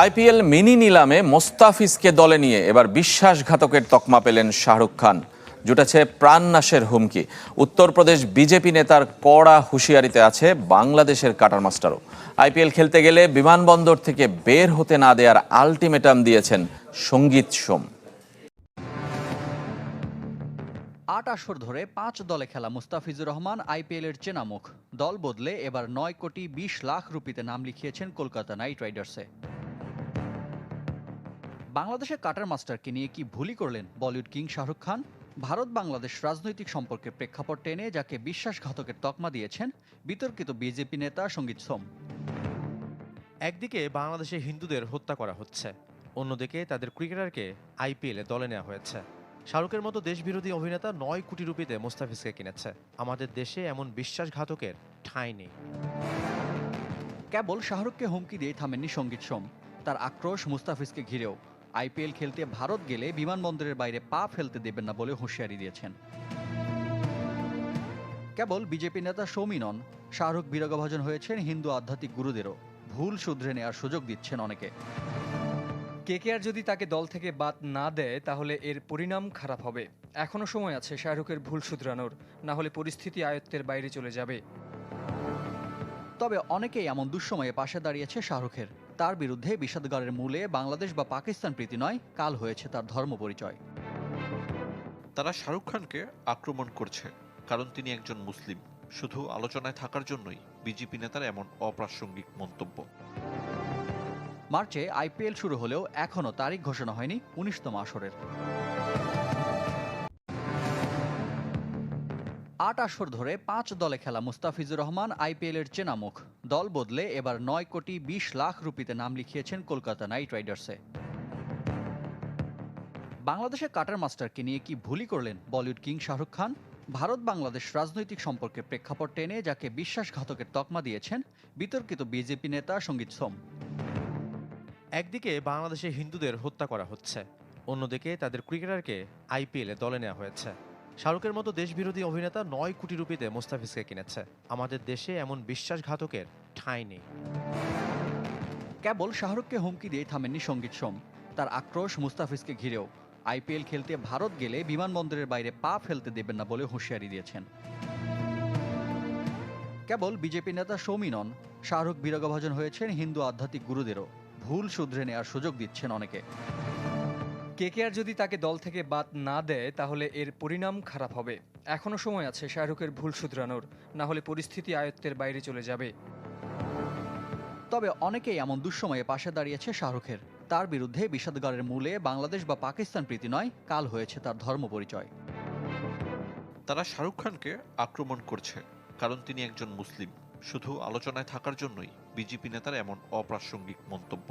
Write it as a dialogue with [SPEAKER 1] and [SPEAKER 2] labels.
[SPEAKER 1] IPL mini নিলামে মোস্তাফিজকে দলে নিয়ে এবার বিশ্বাসঘাতকের তকমা পেলেন শাহরুখ খান। জুটেছে প্রাণনাশের হুমকি। উত্তরপ্রদেশ বিজেপি নেতার কড়া হুঁশিয়ারিতে আছে বাংলাদেশের কাটার মাস্টারও। আইপিএল খেলতে গেলে বিমানবন্দর থেকে বের হতে না দেওয়ার আলটিমেটাম দিয়েছেন সঙ্গীত সোম।
[SPEAKER 2] ৮ আসর ধরে ৫ দলে খেলা মুস্তাফিজুর রহমান আইপিএলের চেনা মুখ। দল বদলে এবার ৯ কোটি ২০ লাখ রুপিতে নাম লিখিয়েছেন কলকাতা নাইট রাইডার্সে। বাংলাদেশের কাটার মাস্টারকে নিয়ে কি ভুলই করলেন বলিউড কিং শাহরুখ খান। ভারত বাংলাদেশ রাজনৈতিক সম্পর্কের প্রেক্ষাপট টেনে যাকে বিশ্বাসঘাতকের তকমা দিয়েছেন বিতর্কিত বিজেপি নেতা সঙ্গীত সোম।
[SPEAKER 3] একদিকে বাংলাদেশে হিন্দুদের হত্যা করা হচ্ছে, অন্যদিকে তাদের ক্রিকেটারকে আইপিএলে দলে নেওয়া হয়েছে। শাহরুখের মতো দেশবিরোধী অভিনেতা ৯ কোটি রুপিতে মুস্তাফিজকে কিনেছে। আমাদের দেশে এমন বিশ্বাসঘাতকের ঠাঁই নেই।
[SPEAKER 2] কেবল শাহরুখকে হুমকি দিয়ে থামেননি সঙ্গীত সোম। তার আক্রোশ মুস্তাফিজকে ঘিরেও। আইপিএল খেলতে ভারত গেলে বিমানবন্দরের বাইরে পা ফেলতে দেবেন না বলে হুঁশিয়ারি দিয়েছেন। কেবল বিজেপি নেতা সৌমি নন, শাহরুখ বিরাগভাজন হয়েছেন হিন্দু আধ্যাত্মিক গুরুদেরও। ভুল শুধরে নেওয়ার সুযোগ দিচ্ছেন অনেকে।
[SPEAKER 4] কেকেআর যদি তাকে দল থেকে বাদ না দেয় তাহলে এর পরিণাম খারাপ হবে। এখনো সময় আছে শাহরুখের ভুল শুধরানোর, না হলে পরিস্থিতি আয়ত্তের বাইরে চলে যাবে।
[SPEAKER 2] তবে অনেকেই এমন দুঃসময়ে পাশে দাঁড়িয়েছে শাহরুখের। তার বিরুদ্ধে বিষাদগারের মূলে বাংলাদেশ বা পাকিস্তান প্রীতি নয়, কাল হয়েছে তার ধর্ম পরিচয়।
[SPEAKER 5] তারা শাহরুখ খানকে আক্রমণ করছে কারণ তিনি একজন মুসলিম। শুধু আলোচনায় থাকার জন্যই বিজেপি নেতার এমন অপ্রাসঙ্গিক মন্তব্য।
[SPEAKER 2] মার্চে আইপিএল শুরু হলেও এখনও তারিখ ঘোষণা হয়নি ১৯তম আসরের। ৮ আসর ধরে ৫ দলে খেলা মুস্তাফিজুর রহমান আইপিএলের চেনা মুখ। দল বদলে এবার ৯ কোটি ২০ লাখ রুপিতে নাম লিখিয়েছেন কলকাতা নাইট রাইডার্সে। বাংলাদেশের কাটার মাস্টারকে নিয়ে কি ভুলই করলেন বলিউড কিং শাহরুখ খান। ভারত বাংলাদেশ রাজনৈতিক সম্পর্কের প্রেক্ষাপট টেনে যাকে বিশ্বাসঘাতকের তকমা দিয়েছেন বিতর্কিত বিজেপি নেতা সঙ্গীত সোম।
[SPEAKER 3] একদিকে বাংলাদেশে হিন্দুদের হত্যা করা হচ্ছে, অন্যদিকে তাদের ক্রিকেটারকে আইপিএলে দলে নেওয়া হয়েছে। শাহরুখের মতো দেশবিরোধী অভিনেতা ৯ কোটি রুপিতে মুস্তাফিজকে কিনেছে। আমাদের দেশে এমন বিশ্বাসঘাতকের ঠাঁই নেই।
[SPEAKER 2] কেবল শাহরুখকে হুমকি দিয়ে থামেননি সঙ্গীত সোম। তার আক্রোশ মুস্তাফিজকে ঘিরেও। আইপিএল খেলতে ভারত গেলে বিমানবন্দরের বাইরে পা ফেলতে দেবেন না বলে হুঁশিয়ারি দিয়েছেন। কেবল বিজেপি নেতা সৌমি নন, শাহরুখ বিরাগভাজন হয়েছেন হিন্দু আধ্যাত্মিক গুরুদেরও। ভুল শুধরে নেওয়ার সুযোগ দিচ্ছেন অনেকে।
[SPEAKER 4] কেকেআর যদি তাকে দল থেকে বাদ না দেয় তাহলে এর পরিণাম খারাপ হবে। এখনো সময় আছে শাহরুখের ভুল শুধরানোর, না হলে পরিস্থিতি আয়ত্তের বাইরে চলে যাবে।
[SPEAKER 2] তবে অনেকেই এমন দুঃসময়ে পাশে দাঁড়িয়েছে শাহরুখের। তার বিরুদ্ধে বিষাদগারের মূলে বাংলাদেশ বা পাকিস্তান প্রীতি নয়, কাল হয়েছে তার ধর্ম পরিচয়।
[SPEAKER 5] তারা শাহরুখ খানকে আক্রমণ করছে কারণ তিনি একজন মুসলিম। শুধু আলোচনায় থাকার জন্যই বিজেপি নেতার এমন অপ্রাসঙ্গিক মন্তব্য।